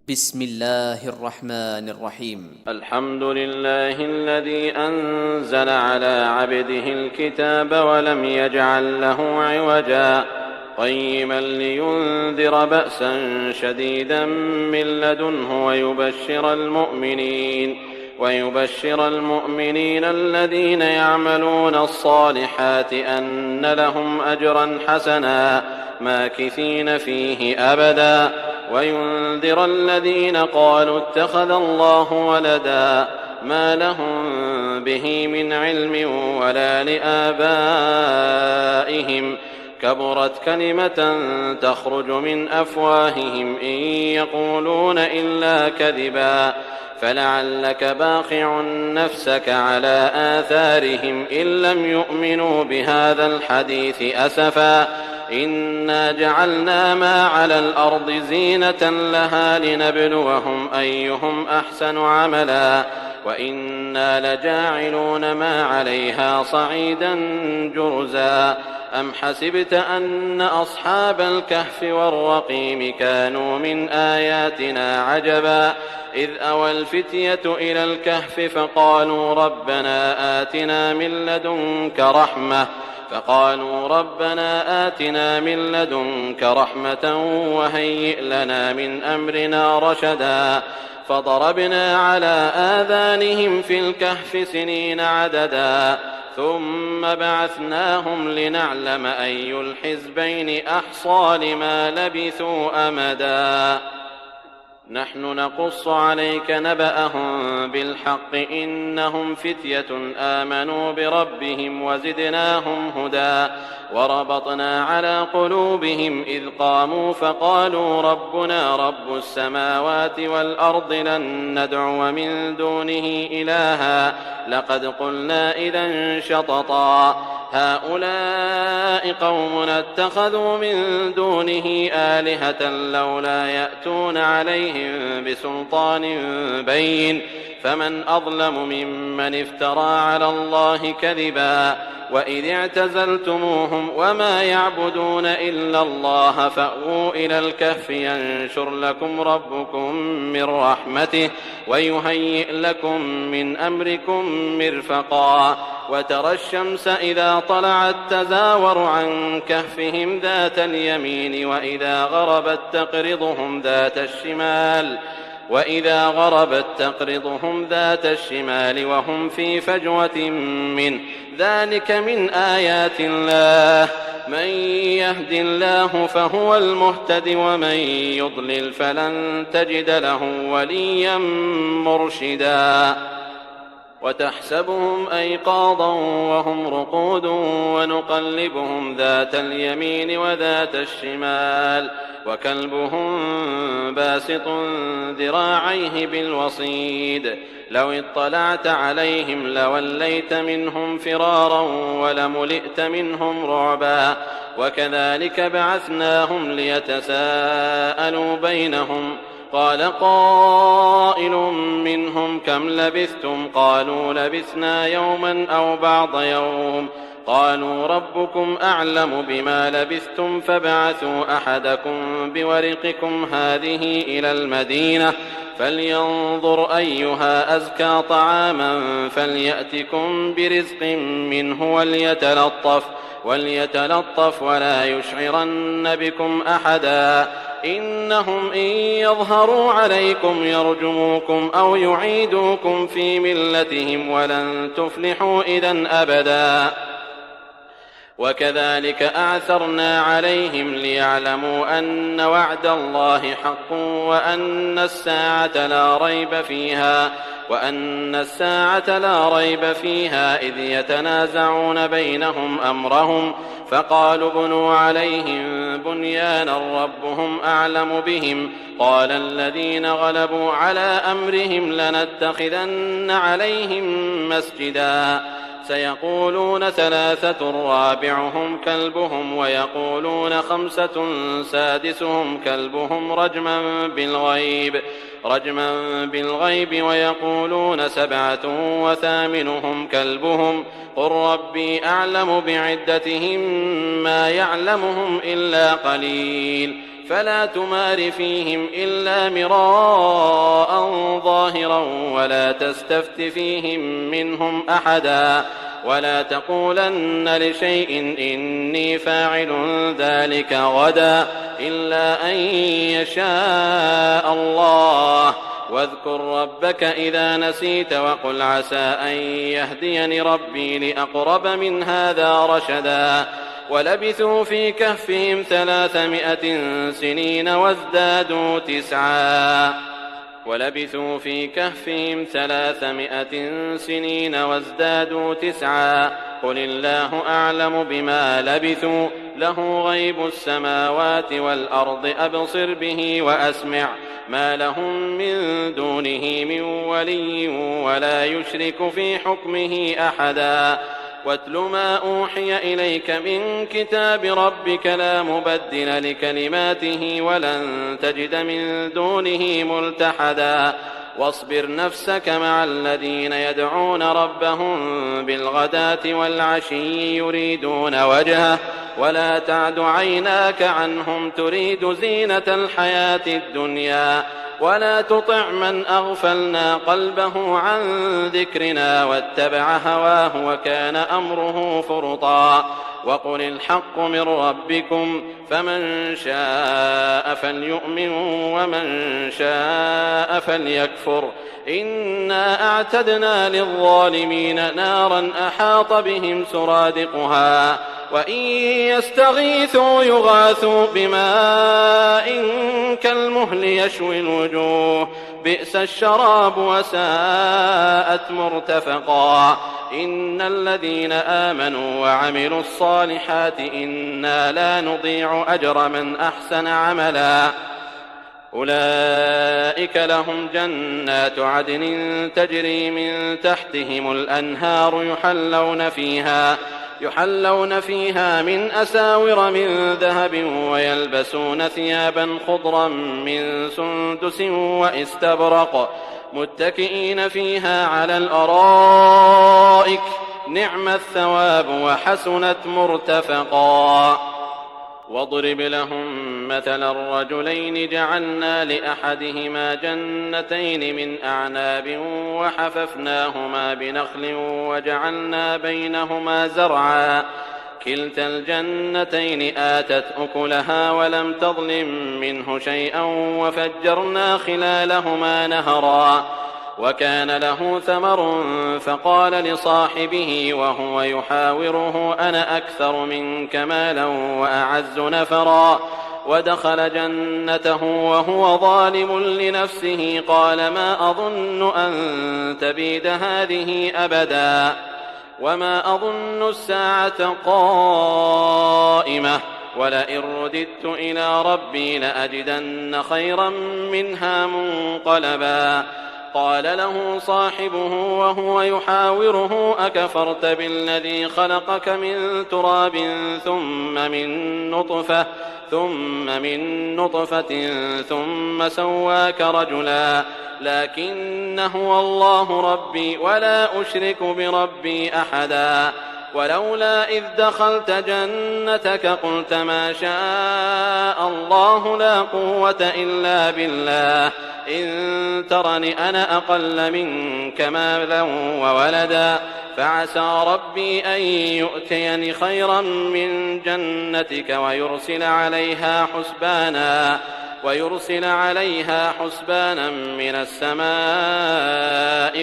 بسم الله الرحمن الرحيم. الحمد لله الذي أنزل على عبده الكتاب ولم يجعل له عوجا قيما لينذر بأسا شديدا من لدنه ويبشر المؤمنين الذين يعملون الصالحات أن لهم أجرا حسنا ماكثين فيه أبدا وينذر الذين قالوا اتخذ الله ولدا ما لهم به من علم ولا لآبائهم كبرت كلمة تخرج من أفواههم إن يقولون إلا كذبا فلعلك باخع نفسك على آثارهم إن لم يؤمنوا بهذا الحديث أسفا إنا جعلنا ما على الأرض زينة لها لنبلوهم أيهم أحسن عملا وإنا لجاعلون ما عليها صعيدا جرزا أم حسبت أن أصحاب الكهف والرقيم كانوا من آياتنا عجبا إذ أوى الفتية إلى الكهف فقالوا ربنا آتنا من لدنك رحمة وهيئ لنا من أمرنا رشدا فضربنا على آذانهم في الكهف سنين عددا ثم بعثناهم لنعلم أي الحزبين أحصى لما لبثوا أمدا نحن نقص عليك نبأهم بالحق إنهم فتية آمنوا بربهم وزدناهم هدى وربطنا على قلوبهم إذ قاموا فقالوا ربنا رب السماوات والأرض لن ندعو من دونه إلها لقد قلنا إذا شططا هؤلاء قومنا اتخذوا من دونه آلهة لولا يأتون عليهم بسلطان بين فمن أظلم ممن افترى على الله كذبا وإذ اعتزلتموهم وما يعبدون إلا الله فأووا إلى الكهف ينشر لكم ربكم من رحمته ويهيئ لكم من أمركم مرفقا وترى الشمس إذا طلعت تزاور عن كهفهم ذات اليمين وإذا غربت تقرضهم ذات الشمال وهم في فجوة منه ذلك من آيات الله من يهد الله فهو المهتد ومن يضلل فلن تجد له وليا مرشدا وتحسبهم أيقاظا وهم رقود ونقلبهم ذات اليمين وذات الشمال وكلبهم باسط ذراعيه بالوصيد لو اطلعت عليهم لوليت منهم فرارا ولملئت منهم رعبا وكذلك بعثناهم ليتساءلوا بينهم قال قائل منهم كم لبثتم قالوا لبثنا يوما أو بعض يوم قالوا ربكم أعلم بما لبثتم فابعثوا أحدكم بورقكم هذه إلى المدينة فلينظر أيها أزكى طعاما فليأتكم برزق منه وليتلطف ولا يشعرن بكم أحدا إنهم إن يظهروا عليكم يرجموكم أو يعيدوكم في ملتهم ولن تفلحوا إذن أبدا وكذلك أعثرنا عليهم ليعلموا أن وعد الله حق وأن الساعة لا ريب فيها إذ يتنازعون بينهم أمرهم فقالوا ابنوا عليهم بنيانا ربهم أعلم بهم قال الذين غلبوا على أمرهم لنتخذن عليهم مسجدا سيقولون 3 رابعهم كلبهم ويقولون 5 سادسهم كلبهم رجما بالغيب ويقولون 7 وثامنهم كلبهم قل ربي أعلم بعدتهم ما يعلمهم إلا قليل فلا تمار فيهم إلا مراء ظاهرا ولا تستفت فيهم منهم أحدا ولا تقولن لشيء إني فاعل ذلك غدا إلا أن يشاء الله واذكر ربك إذا نسيت وقل عسى أن يهديني ربي لأقرب من هذا رشدا ولبثوا في كهفهم 300 سنين وازدادوا تسعا قل الله أعلم بما لبثوا له غيب السماوات والأرض أبصر به وأسمع ما لهم من دونه من ولي ولا يشرك في حكمه أحدا واتل ما أوحي إليك من كتاب ربك لا مبدل لكلماته ولن تجد من دونه ملتحدا واصبر نفسك مع الذين يدعون ربهم بالغداة والعشي يريدون وجهه ولا تعد عيناك عنهم تريد زينة الحياة الدنيا ولا تطع من أغفلنا قلبه عن ذكرنا واتبع هواه وكان أمره فرطا وقل الحق من ربكم فمن شاء فليؤمن ومن شاء فليكفر إنا أعتدنا للظالمين نارا أحاط بهم سرادقها وإن يستغيثوا يغاثوا بماء كالمهل يشوي الوجوه بئس الشراب وساءت مرتفقا إن الذين آمنوا وعملوا الصالحات إنا لا نضيع أجر من أحسن عملا أولئك لهم جنات عدن تجري من تحتهم الأنهار يحلون فيها من أساور من ذهب ويلبسون ثيابا خضرا من سندس وإستبرق متكئين فيها على الأرائك نعم الثواب وحسنت مرتفقا واضرب لهم مثل الرجلين جعلنا لأحدهما جنتين من أعناب وحففناهما بنخل وجعلنا بينهما زرعا كلتا الجنتين آتت أكلها ولم تظلم منه شيئا وفجرنا خلالهما نهرا وكان له ثمر فقال لصاحبه وهو يحاوره أنا أكثر منك مالا وأعز نفرا ودخل جنته وهو ظالم لنفسه قال ما أظن أن تبيد هذه أبدا وما أظن الساعة قائمة ولئن رددت إلى ربي لأجدن خيرا منها منقلبا قال له صاحبه وهو يحاوره أكفرت بالذي خلقك من تراب ثم من نطفة ثم سواك رجلا لكن هو الله ربي ولا أشرك بربي أحدا ولولا إذ دخلت جنتك قلت ما شاء الله لا قوة إلا بالله إن ترني أنا أقل منك مالا وولدا فعسى ربي أن يؤتيني خيرا من جنتك ويرسل عليها حسبانا من السماء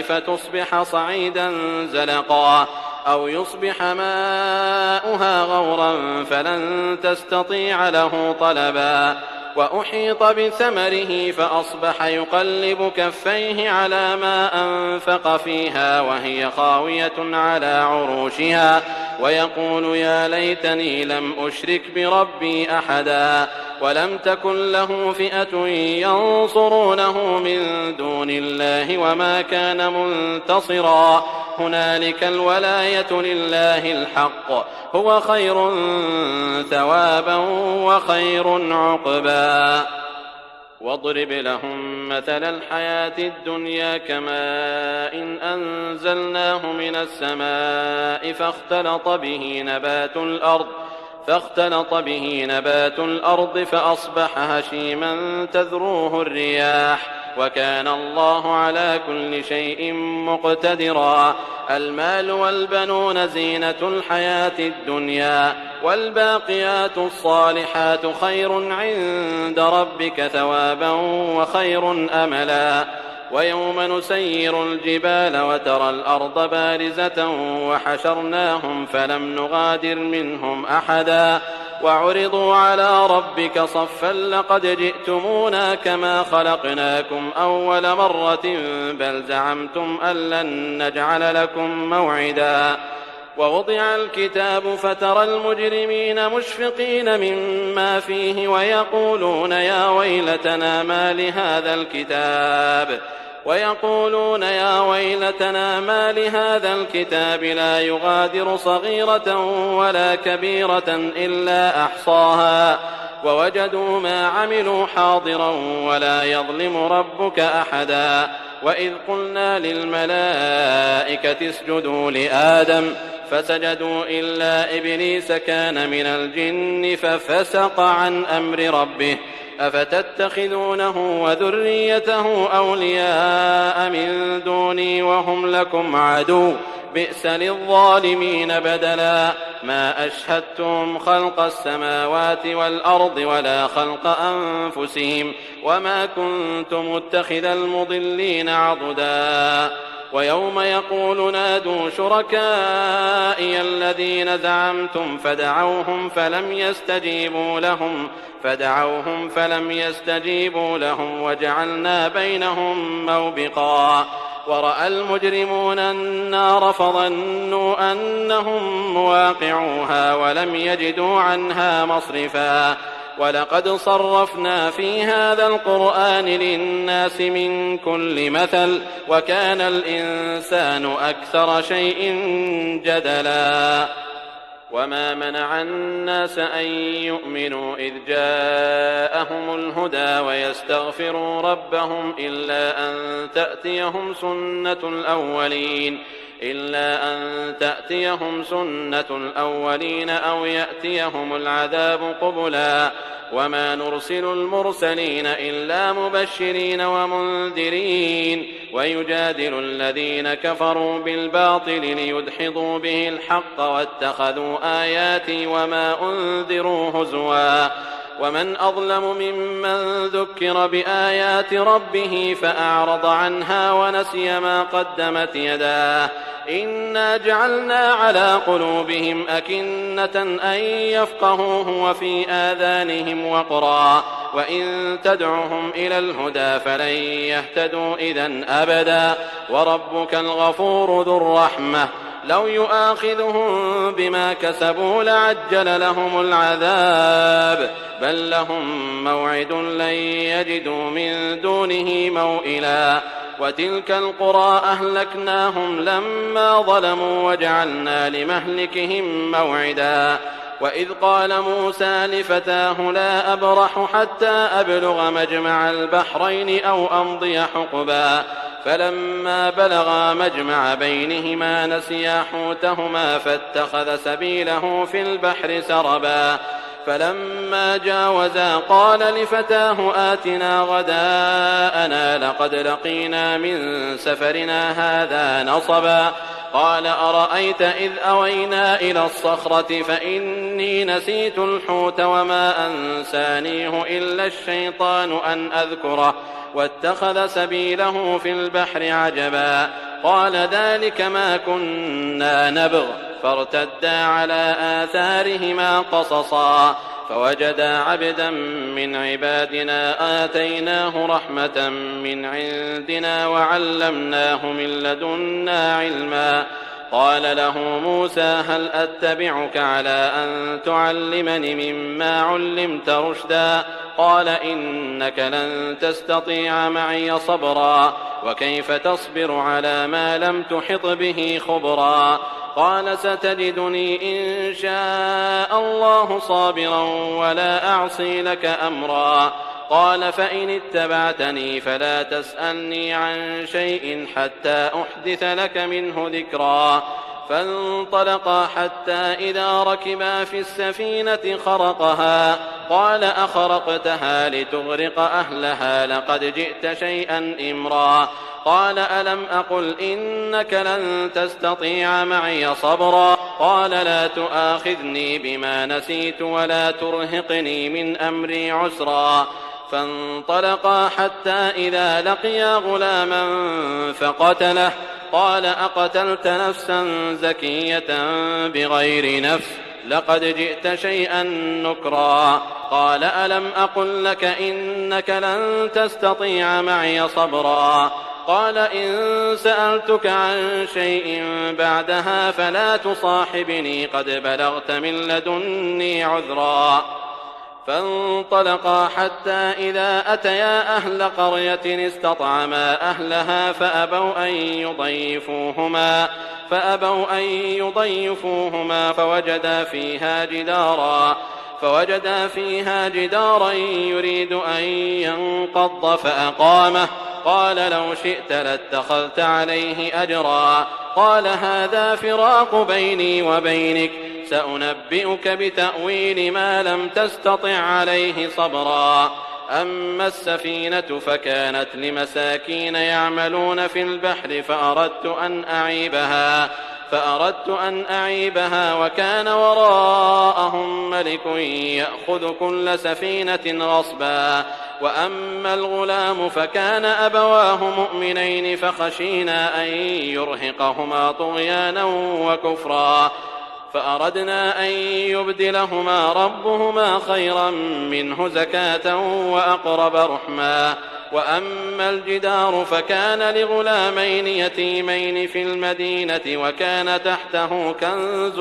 فتصبح صعيدا زلقا أو يصبح ماؤها غورا فلن تستطيع له طلبا وأحيط بثمره فأصبح يقلب كفيه على ما أنفق فيها وهي خاوية على عروشها ويقول يا ليتني لم أشرك بربي أحدا ولم تكن له فئة ينصرونه من دون الله وما كان منتصرا هنالك الولاية لله الحق هو خير ثوابا وخير عقبا واضرب لهم مثل الحياة الدنيا كماء إن أنزلناه من السماء فاختلط به نبات الأرض فأصبح هشيما تذروه الرياح وكان الله على كل شيء مقتدرا. المال والبنون زينة الحياة الدنيا والباقيات الصالحات خير عند ربك ثوابا وخير أملا. ويوم نسير الجبال وترى الأرض بارزة وحشرناهم فلم نغادر منهم أحدا وعرضوا على ربك صفا لقد جئتمونا كما خلقناكم أول مرة بل زعمتم أن لن نجعل لكم موعدا. ووضع الكتاب فترى المجرمين مشفقين مما فيه ويقولون يا ويلتنا ما لهذا الكتاب لا يغادر صغيرة ولا كبيرة إلا أحصاها ووجدوا ما عملوا حاضرا ولا يظلم ربك أحدا. وإذ قلنا للملائكة اسجدوا لآدم فسجدوا إلا إبليس كان من الجن ففسق عن أمر ربه أفتتخذونه وذريته أولياء من دوني وهم لكم عدو بئس للظالمين بدلا. ما أشهدتم خلق السماوات والأرض ولا خلق أنفسهم وما كنت متخذ المضلين عضدا. ويوم يقول نادوا شركائي الذين زعمتم فدعوهم فلم يستجيبوا لهم وجعلنا بينهم موبقا. ورأى المجرمون النار فظنوا أنهم مواقعوها ولم يجدوا عنها مصرفا. ولقد صرفنا في هذا القرآن للناس من كل مثل وكان الإنسان أكثر شيء جدلا. وما منع الناس أن يؤمنوا إذ جاءهم الهدى ويستغفروا ربهم إلا أن تأتيهم سنة الأولين أو يأتيهم العذاب قبلا. وما نرسل المرسلين إلا مبشرين ومنذرين ويجادل الذين كفروا بالباطل ليدحضوا به الحق واتخذوا آياتي وما أنذروا هزوا. ومن أظلم ممن ذكر بآيات ربه فأعرض عنها ونسي ما قدمت يداه إنا جعلنا على قلوبهم أكنة أن يفقهوه وفي آذانهم وقرا وإن تدعهم إلى الهدى فلن يهتدوا إذن أبدا. وربك الغفور ذو الرحمة لو يؤاخذهم بما كسبوا لعجل لهم العذاب بل لهم موعد لن يجدوا من دونه موئلا. وتلك القرى أهلكناهم لما ظلموا وجعلنا لمهلكهم موعدا. وإذ قال موسى لفتاه لا أبرح حتى أبلغ مجمع البحرين أو أمضي حقبا فلما بلغا مجمع بينهما نسيا حوتهما فاتخذ سبيله في البحر سربا. فلما جاوزا قال لفتاه آتنا غداءنا لقد لقينا من سفرنا هذا نصبا. قال أرأيت إذ أوينا إلى الصخرة فإني نسيت الحوت وما أنسانيه إلا الشيطان أن أذكره واتخذ سبيله في البحر عجبا. قال ذلك ما كنا نبغ فارتدا على آثارهما قصصا فوجدا عبدا من عبادنا آتيناه رحمة من عندنا وعلمناه من لدنا علما. قال له موسى هل أتبعك على أن تعلمني مما علمت رشدا قال إنك لن تستطيع معي صبرا وكيف تصبر على ما لم تحط به خبرا. قال ستجدني إن شاء الله صابرا ولا أعصي لك أمرا. قال فإن اتبعتني فلا تسألني عن شيء حتى أحدث لك منه ذكرا. فانطلقا حتى إذا ركبا في السفينة خرقها قال أخرقتها لتغرق أهلها لقد جئت شيئا إمرا قال ألم أقل إنك لن تستطيع معي صبرا قال لا تؤاخذني بما نسيت ولا ترهقني من أمري عسرا فانطلقا حتى إذا لقيا غلاما فقتله قال أقتلت نفسا زكية بغير نفس لقد جئت شيئا نكرا قال ألم أقل لك إنك لن تستطيع معي صبرا قال إن سألتك عن شيء بعدها فلا تصاحبني قد بلغت من لدني عذرا فانطلقا حتى إذا أتيا أهل قرية استطعما أهلها فأبوا أن يضيفوهما فوجدا فيها جدارا يريد أن ينقض فأقامه قال لو شئت لاتخذت عليه أجرا قال هذا فراق بيني وبينك سأنبئك بتأويل ما لم تستطع عليه صبرا أما السفينة فكانت لمساكين يعملون في البحر فأردت أن أعيبها وكان وراءهم ملك يأخذ كل سفينة غصبا وأما الغلام فكان أبواه مؤمنين فخشينا أن يرهقهما طغيانا وكفرا فأردنا أن يبدلهما ربهما خيرا منه زكاة وأقرب رحما وأما الجدار فكان لغلامين يتيمين في المدينة وكان تحته كنز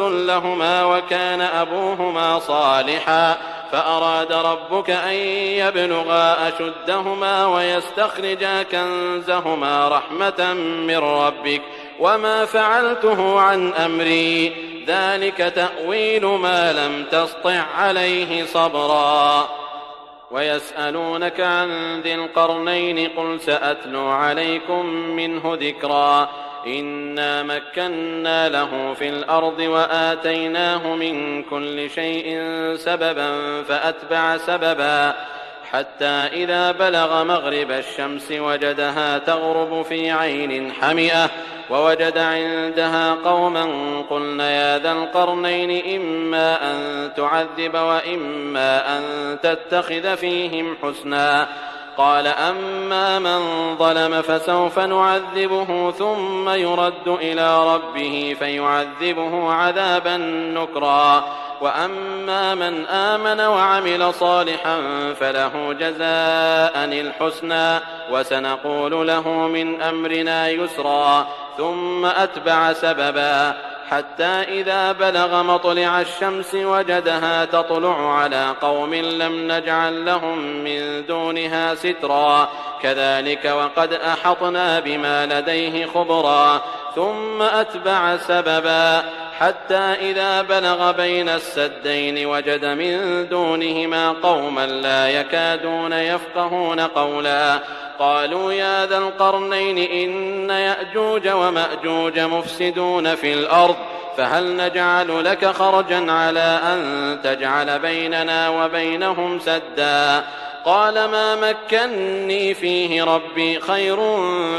لهما وكان أبوهما صالحا فأراد ربك أن يبلغا أشدهما ويستخرجا كنزهما رحمة من ربك وما فعلته عن أمري ذلك تأويل ما لم تسطع عليه صبرا ويسألونك عن ذي القرنين قل سأتلو عليكم منه ذكرا إنا مكنا له في الأرض وآتيناه من كل شيء سببا فأتبع سببا حتى إذا بلغ مغرب الشمس وجدها تغرب في عين حمئة ووجد عندها قوما قلنا يا ذا القرنين إما أن تعذب وإما أن تتخذ فيهم حسنا قال أما من ظلم فسوف نعذبه ثم يرد إلى ربه فيعذبه عذابا نكرا وأما من آمن وعمل صالحا فله جزاء الحسنى وسنقول له من أمرنا يسرا ثم أتبع سببا حتى إذا بلغ مطلع الشمس وجدها تطلع على قوم لم نجعل لهم من دونها سترا كذلك وقد أحطنا بما لديه خبرا ثم أتبع سببا حتى إذا بلغ بين السدين وجد من دونهما قوما لا يكادون يفقهون قولا قالوا يا ذا القرنين إن يأجوج ومأجوج مفسدون في الأرض فهل نجعل لك خرجا على أن تجعل بيننا وبينهم سدا قال ما مكني فيه ربي خير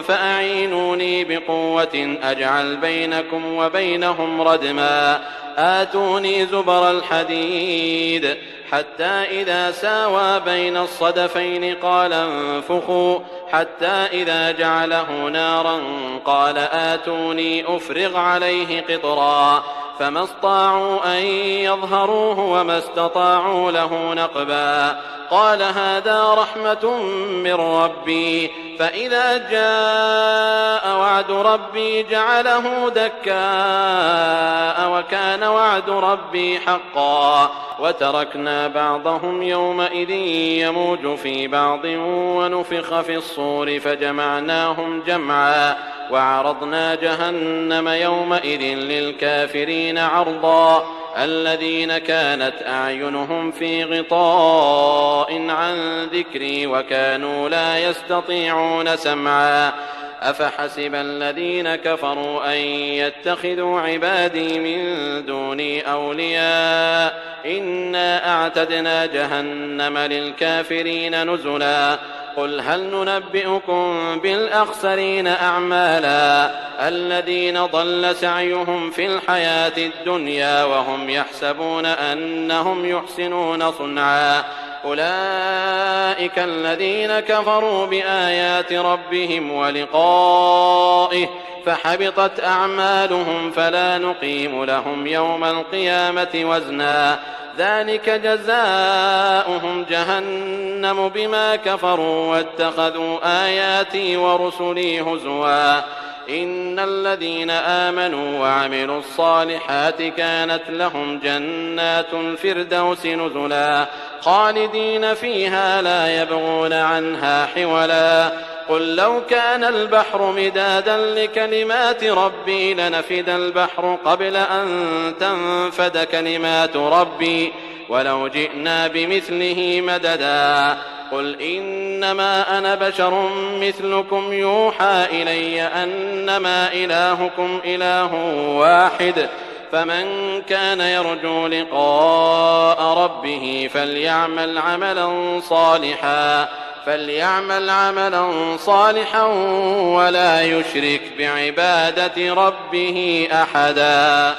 فأعينوني بقوة أجعل بينكم وبينهم ردما آتوني زبر الحديد حتى إذا ساوى بين الصدفين قال انفخوا حتى إذا جعله نارا قال آتوني أفرغ عليه قطرا فما استطاعوا أن يظهروه وما استطاعوا له نقبا قال هذا رحمة من ربي فإذا جاء وعد ربي جعله دكاء وكان وعد ربي حقا وتركنا بعضهم يومئذ يموج في بعض ونفخ في الصور فجمعناهم جمعا وعرضنا جهنم يومئذ للكافرين عرضا الذين كانت أعينهم في غطاء عن ذكري وكانوا لا يستطيعون سمعا أفحسب الذين كفروا أن يتخذوا عبادي من دوني أولياء إنا أعتدنا جهنم للكافرين نزلا قل هل ننبئكم بالأخسرين أعمالا الذين ضل سعيهم في الحياة الدنيا وهم يحسبون أنهم يحسنون صنعا أولئك الذين كفروا بآيات ربهم ولقائه فحبطت أعمالهم فلا نقيم لهم يوم القيامة وزنا ذلك جزاؤهم جهنم بما كفروا واتخذوا آياتي ورسلي هزوا إن الذين آمنوا وعملوا الصالحات كانت لهم جنات الفردوس نزلا خالدين فيها لا يبغون عنها حولا قل لو كان البحر مدادا لكلمات ربي لنفد البحر قبل أن تنفد كلمات ربي ولو جئنا بمثله مددا قل إنما أنا بشر مثلكم يوحى إلي أنما إلهكم إله واحد فمن كان يرجو لقاء ربه فليعمل عملا صالحا ولا يشرك بعبادة ربه أحدا.